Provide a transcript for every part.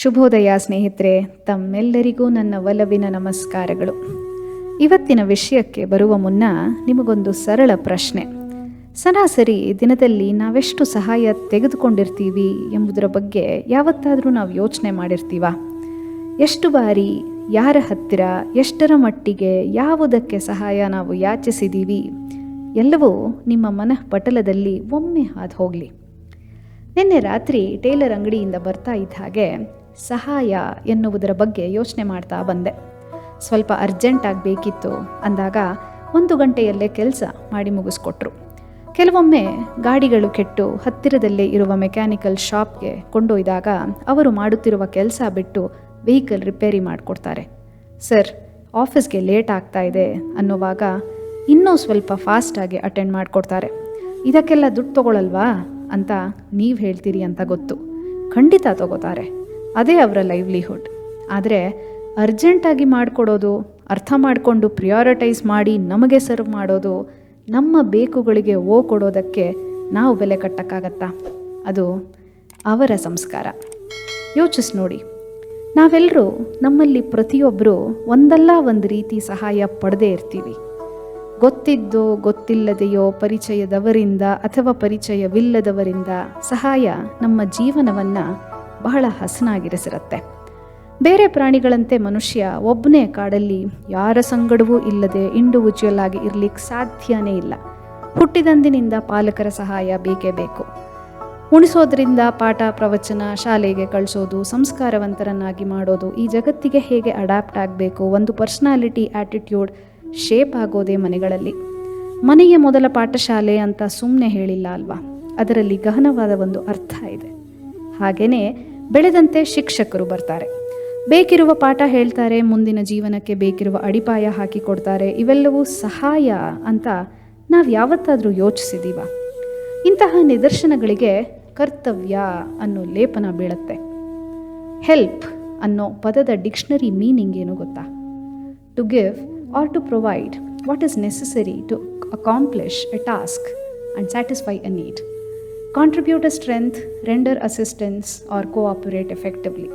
ಶುಭೋದಯ ಸ್ನೇಹಿತರೆ, ತಮ್ಮೆಲ್ಲರಿಗೂ ನನ್ನ ಒಲವಿನ ನಮಸ್ಕಾರಗಳು. ಇವತ್ತಿನ ವಿಷಯಕ್ಕೆ ಬರುವ ಮುನ್ನ ನಿಮಗೊಂದು ಸರಳ ಪ್ರಶ್ನೆ. ಸರಾಸರಿ ದಿನದಲ್ಲಿ ನಾವೆಷ್ಟು ಸಹಾಯ ತೆಗೆದುಕೊಂಡಿರ್ತೀವಿ ಎಂಬುದರ ಬಗ್ಗೆ ಯಾವತ್ತಾದರೂ ನಾವು ಯೋಚನೆ ಮಾಡಿರ್ತೀವ? ಎಷ್ಟು ಬಾರಿ, ಯಾರ ಹತ್ತಿರ, ಎಷ್ಟರ ಮಟ್ಟಿಗೆ, ಯಾವುದಕ್ಕೆ ಸಹಾಯ ನಾವು ಯಾಚಿಸಿದ್ದೀವಿ ಎಲ್ಲವೂ ನಿಮ್ಮ ಮನಃಪಟಲದಲ್ಲಿ ಒಮ್ಮೆ ಹಾದು ಹೋಗಲಿ. ನಿನ್ನೆ ರಾತ್ರಿ ಟೇಲರ್ ಅಂಗಡಿಯಿಂದ ಬರ್ತಾ ಇದ್ದ ಹಾಗೆ ಸಹಾಯ ಎನ್ನುವುದರ ಬಗ್ಗೆ ಯೋಚನೆ ಮಾಡ್ತಾ ಬಂದೆ. ಸ್ವಲ್ಪ ಅರ್ಜೆಂಟಾಗಿ ಬೇಕಿತ್ತು ಅಂದಾಗ 1 ಗಂಟೆಯಲ್ಲೇ ಕೆಲಸ ಮಾಡಿ ಮುಗಿಸ್ಕೊಟ್ರು. ಕೆಲವೊಮ್ಮೆ ಗಾಡಿಗಳು ಕೆಟ್ಟು ಹತ್ತಿರದಲ್ಲೇ ಇರುವ ಮೆಕ್ಯಾನಿಕಲ್ ಶಾಪ್ಗೆ ಕೊಂಡೊಯ್ದಾಗ ಅವರು ಮಾಡುತ್ತಿರುವ ಕೆಲಸ ಬಿಟ್ಟು ವೆಹಿಕಲ್ ರಿಪೇರಿ ಮಾಡಿಕೊಡ್ತಾರೆ. ಸರ್, ಆಫೀಸ್ಗೆ ಲೇಟ್ ಆಗ್ತಾ ಇದೆ ಅನ್ನೋವಾಗ ಇನ್ನೂ ಸ್ವಲ್ಪ ಫಾಸ್ಟಾಗಿ ಅಟೆಂಡ್ ಮಾಡಿಕೊಡ್ತಾರೆ. ಇದಕ್ಕೆಲ್ಲ ದುಡ್ಡು ತೊಗೊಳಲ್ವಾ ಅಂತ ನೀವು ಹೇಳ್ತೀರಿ ಅಂತ ಗೊತ್ತು. ಖಂಡಿತ ತಗೋತಾರೆ, ಅದೇ ಅವರ ಲೈವ್ಲಿಹುಡ್. ಆದರೆ ಅರ್ಜೆಂಟಾಗಿ ಮಾಡಿಕೊಡೋದು, ಅರ್ಥ ಮಾಡಿಕೊಂಡು ಪ್ರಿಯಾರಿಟೈಸ್ ಮಾಡಿ ನಮಗೆ ಸರ್ವ್ ಮಾಡೋದು, ನಮ್ಮ ಬೇಕುಗಳಿಗೆ ಕೊಡೋದಕ್ಕೆ ನಾವು ಬೆಲೆ ಕಟ್ಟಕ್ಕಾಗತ್ತಾ? ಅದು ಅವರ ಸಂಸ್ಕಾರ. ಯೋಚಿಸಿ ನೋಡಿ, ನಾವೆಲ್ಲರೂ ನಮ್ಮಲ್ಲಿ ಪ್ರತಿಯೊಬ್ಬರೂ ಒಂದಲ್ಲ ಒಂದು ರೀತಿ ಸಹಾಯ ಪಡೆದೇ ಇರ್ತೀವಿ. ಗೊತ್ತಿದ್ದೋ ಗೊತ್ತಿಲ್ಲದೆಯೋ, ಪರಿಚಯದವರಿಂದ ಅಥವಾ ಪರಿಚಯವಿಲ್ಲದವರಿಂದ ಸಹಾಯ ನಮ್ಮ ಜೀವನವನ್ನು ಬಹಳ ಹಸನಾಗಿರಿಸಿರುತ್ತೆ. ಬೇರೆ ಪ್ರಾಣಿಗಳಂತೆ ಮನುಷ್ಯ ಒಬ್ಬನೇ ಕಾಡಲ್ಲಿ ಯಾರ ಸಂಗಡವೂ ಇಲ್ಲದೆ ಇಂಡಿವಿಜುವಲ್ ಆಗಿ ಇರಲಿಕ್ಕೆ ಸಾಧ್ಯನೇ ಇಲ್ಲ. ಹುಟ್ಟಿದಂದಿನಿಂದ ಪಾಲಕರ ಸಹಾಯ ಬೇಕೇ ಬೇಕು. ಉಣಿಸೋದ್ರಿಂದ ಪಾಠ ಪ್ರವಚನ, ಶಾಲೆಗೆ ಕಳಿಸೋದು, ಸಂಸ್ಕಾರವಂತರನ್ನಾಗಿ ಮಾಡೋದು, ಈ ಜಗತ್ತಿಗೆ ಹೇಗೆ ಅಡ್ಯಾಪ್ಟ್ ಆಗಬೇಕು, ಒಂದು ಪರ್ಸ್ನಾಲಿಟಿ, ಆ್ಯಟಿಟ್ಯೂಡ್ ಶೇಪ್ ಆಗೋದೇ ಮನೆಗಳಲ್ಲಿ. ಮನೆಯ ಮೊದಲ ಪಾಠಶಾಲೆ ಅಂತ ಸುಮ್ಮನೆ ಹೇಳಿಲ್ಲ ಅಲ್ವಾ? ಅದರಲ್ಲಿ ಗಹನವಾದ ಒಂದು ಅರ್ಥ ಇದೆ. ಹಾಗೆಯೇ ಬೆಳೆದಂತೆ ಶಿಕ್ಷಕರು ಬರ್ತಾರೆ, ಬೇಕಿರುವ ಪಾಠ ಹೇಳ್ತಾರೆ, ಮುಂದಿನ ಜೀವನಕ್ಕೆ ಬೇಕಿರುವ ಅಡಿಪಾಯ ಹಾಕಿಕೊಡ್ತಾರೆ. ಇವೆಲ್ಲವೂ ಸಹಾಯ ಅಂತ ನಾವು ಯಾವತ್ತಾದರೂ ಯೋಚಿಸಿದ್ದೀವ? ಇಂತಹ ನಿದರ್ಶನಗಳಿಗೆ ಕರ್ತವ್ಯ ಅನ್ನೋ ಲೇಪನ ಬೀಳುತ್ತೆ. ಹೆಲ್ಪ್ ಅನ್ನೋ ಪದದ ಡಿಕ್ಷನರಿ ಮೀನಿಂಗ್ ಏನು ಗೊತ್ತಾ? To give or to provide what is necessary to accomplish a task and satisfy a need. Contribute a strength, render assistance or cooperate effectively.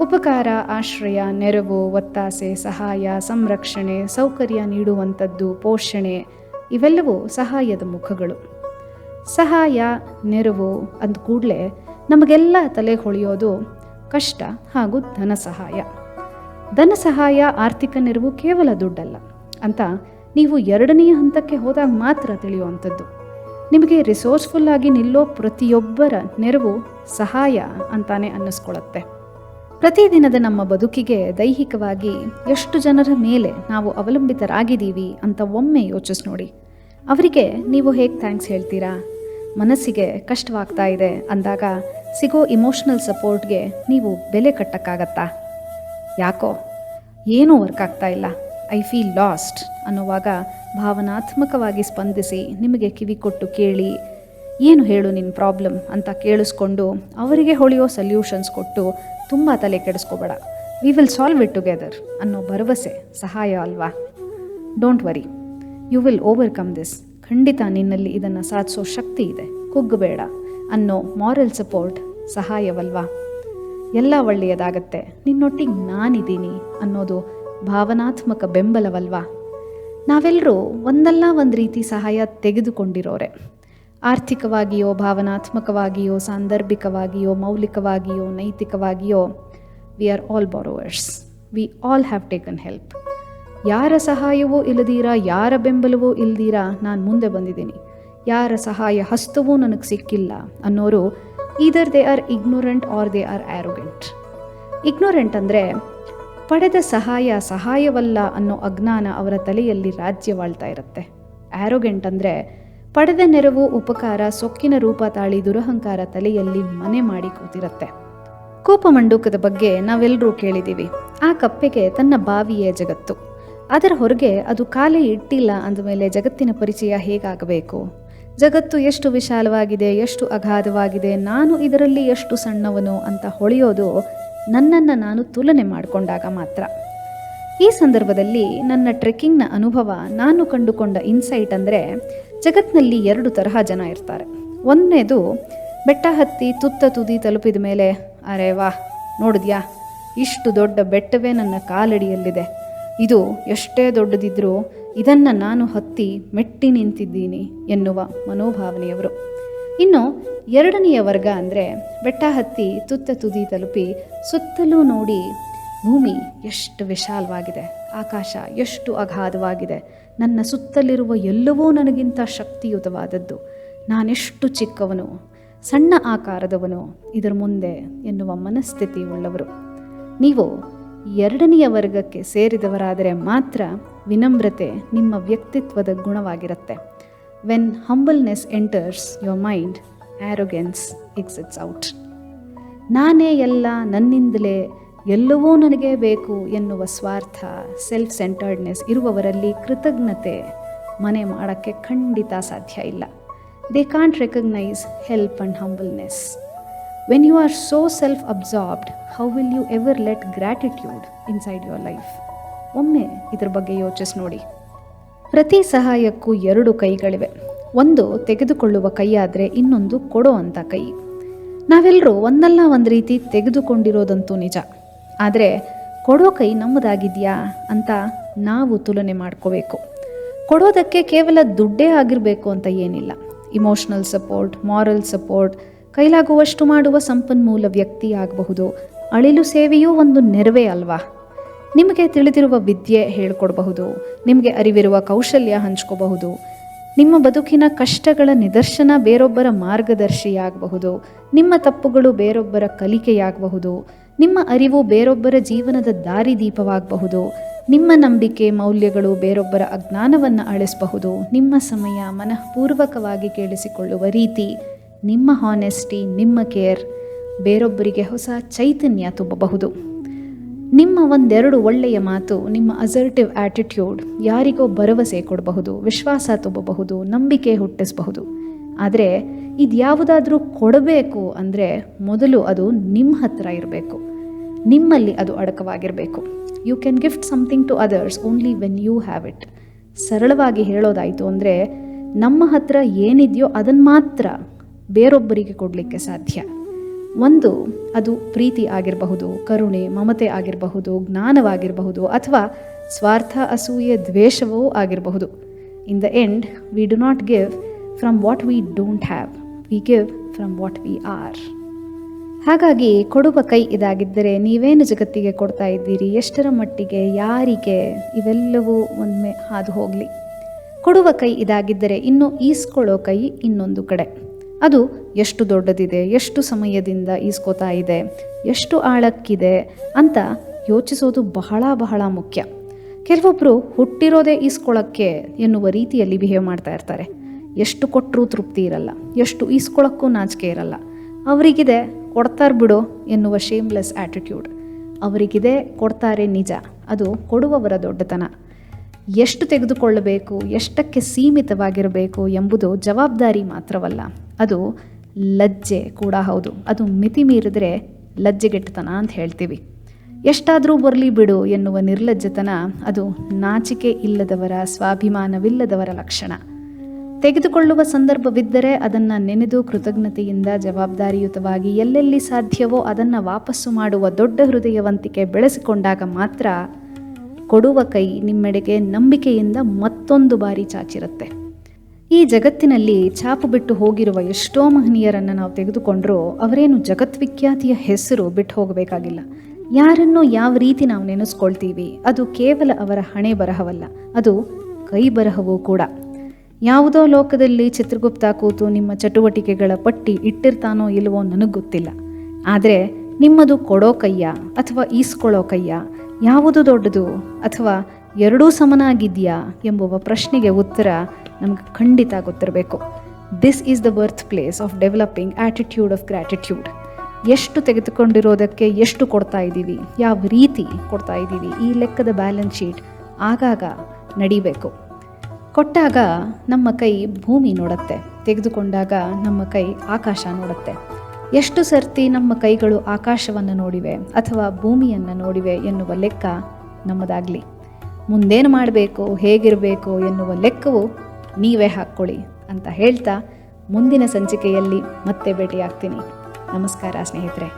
ಉಪಕಾರ, ಆಶ್ರಯ, ನೆರವು, ಒತ್ತಾಸೆ, ಸಹಾಯ, ಸಂರಕ್ಷಣೆ, ಸೌಕರ್ಯ ನೀಡುವಂಥದ್ದು, ಪೋಷಣೆ, ಇವೆಲ್ಲವೂ ಸಹಾಯದ ಮುಖಗಳು. ಸಹಾಯ, ನೆರವು ಅಂದ ಕೂಡಲೇ ನಮಗೆಲ್ಲ ತಲೆ ಹೊಳೆಯೋದು ಕಷ್ಟ ಹಾಗೂ ಧನ ಸಹಾಯ. ಧನ ಸಹಾಯ, ಆರ್ಥಿಕ ನೆರವು ಕೇವಲ ದುಡ್ಡಲ್ಲ ಅಂತ ನೀವು 2ನೇ ಹಂತಕ್ಕೆ ಹೋದಾಗ ಮಾತ್ರ ತಿಳಿಯುವಂಥದ್ದು. ನಿಮಗೆ ರಿಸೋರ್ಸ್ಫುಲ್ ಆಗಿ ನಿಲ್ಲೋ ಪ್ರತಿಯೊಬ್ಬರ ನೆರವು ಸಹಾಯ ಅಂತಾನೆ ಅನ್ನಿಸ್ಕೊಳ್ಳುತ್ತೆ. ಪ್ರತಿದಿನದ ನಮ್ಮ ಬದುಕಿಗೆ ದೈಹಿಕವಾಗಿ ಎಷ್ಟು ಜನರ ಮೇಲೆ ನಾವು ಅವಲಂಬಿತರಾಗಿದ್ದೀವಿ ಅಂತ ಒಮ್ಮೆ ಯೋಚಿಸಿ ನೋಡಿ. ಅವರಿಗೆ ನೀವು ಹೇಗೆ ಥ್ಯಾಂಕ್ಸ್ ಹೇಳ್ತೀರಾ? ಮನಸ್ಸಿಗೆ ಕಷ್ಟವಾಗ್ತಾ ಇದೆ ಅಂದಾಗ ಸಿಗೋ ಇಮೋಷ್ನಲ್ ಸಪೋರ್ಟ್ಗೆ ನೀವು ಬೆಲೆ ಕಟ್ಟಕ್ಕಾಗತ್ತಾ? ಯಾಕೋ ಏನೂ ವರ್ಕ್ ಆಗ್ತಾ ಇಲ್ಲ, ಐ ಫೀಲ್ ಲಾಸ್ಟ್ ಅನ್ನುವಾಗ ಭಾವನಾತ್ಮಕವಾಗಿ ಸ್ಪಂದಿಸಿ, ನಿಮಗೆ ಕಿವಿ ಕೊಟ್ಟು ಕೇಳಿ, ಏನು ಹೇಳು ನಿನ್ನ ಪ್ರಾಬ್ಲಮ್ ಅಂತ ಕೇಳಿಸ್ಕೊಂಡು ಅವರಿಗೆ ಹೊಳೆಯೋ ಸಲ್ಯೂಷನ್ಸ್ ಕೊಟ್ಟು ತುಂಬ ತಲೆ ಕೆಡಿಸ್ಕೋಬೇಡ, we will solve it together ಅನ್ನೋ ಭರವಸೆ ಸಹಾಯ ಅಲ್ವಾ? Don't worry, you will overcome this. ಖಂಡಿತ ನಿನ್ನಲ್ಲಿ ಇದನ್ನು ಸಾಧಿಸೋ ಶಕ್ತಿ ಇದೆ, ಕುಗ್ಗಬೇಡ ಅನ್ನೋ ಮಾರಲ್ ಸಪೋರ್ಟ್ ಸಹಾಯವಲ್ವಾ? ಎಲ್ಲ ಒಳ್ಳೆಯದಾಗತ್ತೆ, ನಿನ್ನೊಟ್ಟಿಗೆ ನಾನಿದ್ದೀನಿ ಅನ್ನೋದು ಭಾವನಾತ್ಮಕ ಬೆಂಬಲವಲ್ವಾ? ನಾವೆಲ್ಲರೂ ಒಂದಲ್ಲ ಒಂದು ರೀತಿ ಸಹಾಯ ತೆಗೆದುಕೊಂಡಿರೋರೆ. ಆರ್ಥಿಕವಾಗಿಯೋ, ಭಾವನಾತ್ಮಕವಾಗಿಯೋ, ಸಾಂದರ್ಭಿಕವಾಗಿಯೋ, ಮೌಲಿಕವಾಗಿಯೋ, ನೈತಿಕವಾಗಿಯೋ, we are all borrowers. We all have taken help. ಯಾರ ಸಹಾಯವೂ ಇಲ್ಲದೀರಾ, ಯಾರ ಬೆಂಬಲವೂ ಇಲ್ದೀರಾ ನಾನು ಮುಂದೆ ಬಂದಿದ್ದೀನಿ, ಯಾರ ಸಹಾಯ ಹಸ್ತವೂ ನನಗೆ ಸಿಕ್ಕಿಲ್ಲ ಅನ್ನೋರು either they are ignorant or they are arrogant. Ignorant ಅಂದರೆ ಪಡೆದ ಸಹಾಯವಲ್ಲ ಅನ್ನೋ ಅಜ್ಞಾನ ಅವರ ತಲೆಯಲ್ಲಿ ರಾಜ್ಯವಾಳ್ತಾ ಇರುತ್ತೆ. ಆ್ಯರೋಗೆಂಟ್ ಅಂದರೆ ಪಡೆದ ನೆರವು, ಉಪಕಾರ ಸೊಕ್ಕಿನ ರೂಪ ತಾಳಿ ದುರಹಂಕಾರ ತಲೆಯಲ್ಲಿ ಮನೆ ಮಾಡಿ ಕೂತಿರುತ್ತೆ. ಕೋಪಮಂಡೂಕದ ಬಗ್ಗೆ ನಾವೆಲ್ಲರೂ ಕೇಳಿದ್ದೀವಿ. ಆ ಕಪ್ಪೆಗೆ ತನ್ನ ಬಾವಿಯೇ ಜಗತ್ತು, ಅದರ ಹೊರಗೆ ಅದು ಕಾಲೇ ಇಟ್ಟಿಲ್ಲ ಅಂದಮೇಲೆ ಜಗತ್ತಿನ ಪರಿಚಯ ಹೇಗಾಗಬೇಕು? ಜಗತ್ತು ಎಷ್ಟು ವಿಶಾಲವಾಗಿದೆ, ಎಷ್ಟು ಅಗಾಧವಾಗಿದೆ, ನಾನು ಇದರಲ್ಲಿ ಎಷ್ಟು ಸಣ್ಣವನು ಅಂತ ಹೊಳೆಯೋದು ನನ್ನನ್ನು ನಾನು ತುಲನೆ ಮಾಡಿಕೊಂಡಾಗ ಮಾತ್ರ. ಈ ಸಂದರ್ಭದಲ್ಲಿ ನನ್ನ ಟ್ರೆಕ್ಕಿಂಗ್ನ ಅನುಭವ, ನಾನು ಕಂಡುಕೊಂಡ ಇನ್ಸೈಟ್ ಅಂದರೆ, ಜಗತ್ತಿನಲ್ಲಿ 2 ತರಹ ಜನ ಇರ್ತಾರೆ. ಒಂದನೇದು ಬೆಟ್ಟ ಹತ್ತಿ ತುತ್ತ ತುದಿ ತಲುಪಿದ ಮೇಲೆ ಅರೆ ವಾ ನೋಡಿದ್ಯಾ, ಇಷ್ಟು ದೊಡ್ಡ ಬೆಟ್ಟವೇ ನನ್ನ ಕಾಲಡಿಯಲ್ಲಿದೆ. ಇದು ಎಷ್ಟೇ ದೊಡ್ಡದಿದ್ರೂ ಇದನ್ನು ನಾನು ಹತ್ತಿ ಮೆಟ್ಟಿ ನಿಂತಿದ್ದೀನಿ ಎನ್ನುವ ಮನೋಭಾವನೆಯವರು. ಇನ್ನು ಎರಡನೆಯ ವರ್ಗ ಅಂದರೆ ಬೆಟ್ಟ ಹತ್ತಿ ತುತ್ತ ತುದಿ ತಲುಪಿ ಸುತ್ತಲೂ ನೋಡಿ ಭೂಮಿ ಎಷ್ಟು ವಿಶಾಲವಾಗಿದೆ, ಆಕಾಶ ಎಷ್ಟು ಅಗಾಧವಾಗಿದೆ, ನನ್ನ ಸುತ್ತಲಿರುವ ಎಲ್ಲವೂ ನನಗಿಂತ ಶಕ್ತಿಯುತವಾದದ್ದು, ನಾನೆಷ್ಟು ಚಿಕ್ಕವನು, ಸಣ್ಣ ಆಕಾರದವನು ಇದರ ಮುಂದೆ ಎನ್ನುವ ಮನಸ್ಥಿತಿ ಉಳ್ಳವರು. ನೀವು ಎರಡನೆಯ ವರ್ಗಕ್ಕೆ ಸೇರಿದವರಾದರೆ ಮಾತ್ರ ವಿನಮ್ರತೆ ನಿಮ್ಮ ವ್ಯಕ್ತಿತ್ವದ ಗುಣವಾಗಿರುತ್ತೆ. When humbleness enters your mind, arrogance exits out. ನಾನೇ ಎಲ್ಲ, ನನ್ನಿಂದಲೇ ಎಲ್ಲವೂ ನನಗೇ ಬೇಕು ಎನ್ನುವ ಸ್ವಾರ್ಥ, ಸೆಲ್ಫ್ ಸೆಂಟರ್ಡ್ನೆಸ್ ಇರುವವರಲ್ಲಿ ಕೃತಜ್ಞತೆ ಮನೆ ಮಾಡೋಕ್ಕೆ ಖಂಡಿತ ಸಾಧ್ಯ ಇಲ್ಲ. They can't recognise help and humbleness. When you are so self-absorbed, how will you ever let gratitude inside your life? ಒಮ್ಮೆ ಇದರ ಬಗ್ಗೆ ಯೋಚಿಸಿ ನೋಡಿ. ಪ್ರತಿ ಸಹಾಯಕ್ಕೂ ಎರಡು ಕೈಗಳಿವೆ. ಒಂದು ತೆಗೆದುಕೊಳ್ಳುವ ಕೈಯಾದರೆ ಇನ್ನೊಂದು ಕೊಡೋ ಅಂಥ ಕೈ. ನಾವೆಲ್ಲರೂ ಒಂದಲ್ಲ ಒಂದು ರೀತಿ ತೆಗೆದುಕೊಂಡಿರೋದಂತೂ ನಿಜ. ಆದರೆ ಕೊಡೋ ಕೈ ನಮ್ಮದಾಗಿದೆಯಾ ಅಂತ ನಾವು ತುಲನೆ ಮಾಡ್ಕೋಬೇಕು. ಕೊಡೋದಕ್ಕೆ ಕೇವಲ ದುಡ್ಡೇ ಆಗಿರಬೇಕು ಅಂತ ಏನಿಲ್ಲ. ಇಮೋಷ್ನಲ್ ಸಪೋರ್ಟ್, ಮಾರಲ್ ಸಪೋರ್ಟ್, ಕೈಲಾಗುವಷ್ಟು ಮಾಡುವ ಸಂಪನ್ಮೂಲ ವ್ಯಕ್ತಿ ಆಗಬಹುದು. ಅಳಿಲು ಸೇವೆಯೂ ಒಂದು ನೆರವೇ ಅಲ್ವಾ? ನಿಮಗೆ ತಿಳಿದಿರುವ ವಿದ್ಯೆ ಹೇಳ್ಕೊಡ್ಬಹುದು, ನಿಮಗೆ ಅರಿವಿರುವ ಕೌಶಲ್ಯ ಹಂಚ್ಕೋಬಹುದು, ನಿಮ್ಮ ಬದುಕಿನ ಕಷ್ಟಗಳ ನಿದರ್ಶನ ಬೇರೊಬ್ಬರ ಮಾರ್ಗದರ್ಶಿಯಾಗಬಹುದು, ನಿಮ್ಮ ತಪ್ಪುಗಳು ಬೇರೊಬ್ಬರ ಕಲಿಕೆಯಾಗಬಹುದು, ನಿಮ್ಮ ಅರಿವು ಬೇರೊಬ್ಬರ ಜೀವನದ ದಾರಿದೀಪವಾಗಬಹುದು, ನಿಮ್ಮ ನಂಬಿಕೆ ಮೌಲ್ಯಗಳು ಬೇರೊಬ್ಬರ ಅಜ್ಞಾನವನ್ನು ಅಳಿಸಬಹುದು, ನಿಮ್ಮ ಸಮಯ ಮನಃಪೂರ್ವಕವಾಗಿ ಕೇಳಿಸಿಕೊಳ್ಳುವ ರೀತಿ, ನಿಮ್ಮ ಹಾನೆಸ್ಟಿ, ನಿಮ್ಮ ಕೇರ್ ಬೇರೊಬ್ಬರಿಗೆ ಹೊಸ ಚೈತನ್ಯ ತುಂಬಬಹುದು. ನಿಮ್ಮ ಒಂದೆರಡು ಒಳ್ಳೆಯ ಮಾತು, ನಿಮ್ಮ ಅಸರ್ಟಿವ್ ಆ್ಯಟಿಟ್ಯೂಡ್ ಯಾರಿಗೋ ಭರವಸೆ ಕೊಡಬಹುದು, ವಿಶ್ವಾಸ ತುಂಬಬಹುದು, ನಂಬಿಕೆ ಹುಟ್ಟಿಸಬಹುದು. ಆದರೆ ಇದ್ಯಾವುದಾದ್ರೂ ಕೊಡಬೇಕು ಅಂದರೆ ಮೊದಲು ಅದು ನಿಮ್ಮ ಹತ್ರ ಇರಬೇಕು, ನಿಮ್ಮಲ್ಲಿ ಅದು ಅಡಕವಾಗಿರಬೇಕು. You can gift something to others only when you have it. ಸರಳವಾಗಿ ಹೇಳೋದಾಯಿತು ಅಂದರೆ ನಮ್ಮ ಹತ್ರ ಏನಿದೆಯೋ ಅದನ್ನು ಮಾತ್ರ ಬೇರೊಬ್ಬರಿಗೆ ಕೊಡಲಿಕ್ಕೆ ಸಾಧ್ಯ. ಒಂದು, ಅದು ಪ್ರೀತಿ ಆಗಿರಬಹುದು, ಕರುಣೆ, ಮಮತೆ ಆಗಿರಬಹುದು, ಜ್ಞಾನವಾಗಿರಬಹುದು, ಅಥವಾ ಸ್ವಾರ್ಥ, ಅಸೂಯೆ, ದ್ವೇಷವೂ ಆಗಿರಬಹುದು. In the end we do not give from what we don't have, we give from what we are. ಹಾಗಾಗಿ ಕೊಡುವ ಕೈ ಇದಾಗಿದ್ದರೆ ನೀವೇನು ಜಗತ್ತಿಗೆ ಕೊಡ್ತಾ ಇದ್ದೀರಿ, ಎಷ್ಟರ ಮಟ್ಟಿಗೆ, ಯಾರಿಗೆ, ಇವೆಲ್ಲವೂ ಒಮ್ಮೆ ಹಾದು ಹೋಗಲಿ. ಕೊಡುವ ಕೈ ಇದಾಗಿದ್ದರೆ ಇನ್ನು ಈಸ್ಕೊಳ್ಳೋ ಕೈ ಇನ್ನೊಂದು ಕಡೆ. ಅದು ಎಷ್ಟು ದೊಡ್ಡದಿದೆ, ಎಷ್ಟು ಸಮಯದಿಂದ ಈಸ್ಕೋತಾ ಇದೆ, ಎಷ್ಟು ಆಳಕ್ಕಿದೆ ಅಂತ ಯೋಚಿಸೋದು ಬಹಳ ಬಹಳ ಮುಖ್ಯ. ಕೆಲವೊಬ್ಬರು ಹುಟ್ಟಿರೋದೇ ಈಸ್ಕೊಳ್ಳೋಕ್ಕೆ ಎನ್ನುವ ರೀತಿಯಲ್ಲಿ ಬಿಹೇವ್ ಮಾಡ್ತಾ ಇರ್ತಾರೆ. ಎಷ್ಟು ಕೊಟ್ಟರೂ ತೃಪ್ತಿ ಇರಲ್ಲ, ಎಷ್ಟು ಈಸ್ಕೊಳ್ಳೋಕ್ಕೂ ನಾಚಿಕೆ ಇರಲ್ಲ. ಅವರಿಗಿದೆ ಕೊಡ್ತಾರೆ ಬಿಡು ಎನ್ನುವ ಶೇಮ್ಲೆಸ್ ಆ್ಯಟಿಟ್ಯೂಡ್. ಅವರಿಗಿದೆ ಕೊಡ್ತಾರೆ ನಿಜ, ಅದು ಕೊಡುವವರ ದೊಡ್ಡತನ. ಎಷ್ಟು ತೆಗೆದುಕೊಳ್ಳಬೇಕು, ಎಷ್ಟಕ್ಕೆ ಸೀಮಿತವಾಗಿರಬೇಕು ಎಂಬುದು ಜವಾಬ್ದಾರಿ ಮಾತ್ರವಲ್ಲ, ಅದು ಲಜ್ಜೆ ಕೂಡ ಹೌದು. ಅದು ಮಿತಿ ಮೀರಿದರೆ ಲಜ್ಜೆಗೆಟ್ಟತನ ಅಂತ ಹೇಳ್ತೀವಿ. ಎಷ್ಟಾದರೂ ಬರಲಿ ಬಿಡು ಎನ್ನುವ ನಿರ್ಲಜ್ಜತನ, ಅದು ನಾಚಿಕೆ ಇಲ್ಲದವರ, ಸ್ವಾಭಿಮಾನವಿಲ್ಲದವರ ಲಕ್ಷಣ. ತೆಗೆದುಕೊಳ್ಳುವ ಸಂದರ್ಭವಿದ್ದರೆ ಅದನ್ನು ನೆನೆದು ಕೃತಜ್ಞತೆಯಿಂದ ಜವಾಬ್ದಾರಿಯುತವಾಗಿ ಎಲ್ಲೆಲ್ಲಿ ಸಾಧ್ಯವೋ ಅದನ್ನು ವಾಪಸ್ಸು ಮಾಡುವ ದೊಡ್ಡ ಹೃದಯವಂತಿಕೆ ಬೆಳೆಸಿಕೊಂಡಾಗ ಮಾತ್ರ ಕೊಡುವ ಕೈ ನಿಮ್ಮೆಡೆಗೆ ನಂಬಿಕೆಯಿಂದ ಮತ್ತೊಂದು ಬಾರಿ ಚಾಚಿರುತ್ತೆ. ಈ ಜಗತ್ತಿನಲ್ಲಿ ಛಾಪು ಬಿಟ್ಟು ಹೋಗಿರುವ ಎಷ್ಟೋ ಮಹನೀಯರನ್ನು ನಾವು ತೆಗೆದುಕೊಂಡ್ರೂ ಅವರೇನು ಜಗತ್ವಿಖ್ಯಾತಿಯ ಹೆಸರು ಬಿಟ್ಟು ಹೋಗಬೇಕಾಗಿಲ್ಲ. ಯಾರನ್ನು ಯಾವ ರೀತಿ ನಾವು ನೆನೆಸ್ಕೊಳ್ತೀವಿ ಅದು ಕೇವಲ ಅವರ ಹಣೆ ಬರಹವಲ್ಲ, ಅದು ಕೈ ಬರಹವೂ ಕೂಡ. ಯಾವುದೋ ಲೋಕದಲ್ಲಿ ಚಿತ್ರಗುಪ್ತ ಕೂತು ನಿಮ್ಮ ಚಟುವಟಿಕೆಗಳ ಪಟ್ಟಿ ಇಟ್ಟಿರ್ತಾನೋ ಇಲ್ವೋ ನನಗೆ ಗೊತ್ತಿಲ್ಲ. ಆದರೆ ನಿಮ್ಮದು ಕೊಡೋ ಕೈಯ ಅಥವಾ ಈಸ್ಕೊಳ್ಳೋ ಕೈಯ, ಯಾವುದು ದೊಡ್ಡದು ಅಥವಾ ಎರಡೂ ಸಮನಾಗಿದೆಯಾ ಎಂಬುವ ಪ್ರಶ್ನೆಗೆ ಉತ್ತರ ನಮಗೆ ಖಂಡಿತ ಗೊತ್ತಿರಬೇಕು. This is the birth place of developing attitude of gratitude. ಎಷ್ಟು ತೆಗೆದುಕೊಂಡಿರೋದಕ್ಕೆ ಎಷ್ಟು ಕೊಡ್ತಾ ಇದ್ದೀವಿ, ಯಾವ ರೀತಿ ಕೊಡ್ತಾ ಇದ್ದೀವಿ, ಈ ಲೆಕ್ಕದ ಬ್ಯಾಲೆನ್ಸ್ ಶೀಟ್ ಆಗಾಗ ನಡಿಬೇಕು. ಕೊಟ್ಟಾಗ ನಮ್ಮ ಕೈ ಭೂಮಿ ನೋಡುತ್ತೆ, ತೆಗೆದುಕೊಂಡಾಗ ನಮ್ಮ ಕೈ ಆಕಾಶ ನೋಡುತ್ತೆ. ಎಷ್ಟು ಸರ್ತಿ ನಮ್ಮ ಕೈಗಳು ಆಕಾಶವನ್ನು ನೋಡಿವೆ ಅಥವಾ ಭೂಮಿಯನ್ನು ನೋಡಿವೆ ಎನ್ನುವ ಲೆಕ್ಕ ನಮ್ಮದಾಗಲಿ. ಮುಂದೇನು ಮಾಡಬೇಕು, ಹೇಗಿರಬೇಕು ಎನ್ನುವ ಲೆಕ್ಕವು ನೀವೇ ಹಾಕ್ಕೊಳ್ಳಿ ಅಂತ ಹೇಳ್ತಾ ಮುಂದಿನ ಸಂಚಿಕೆಯಲ್ಲಿ ಮತ್ತೆ ಭೇಟಿಯಾಗ್ತೀನಿ. ನಮಸ್ಕಾರ ಸ್ನೇಹಿತರೆ.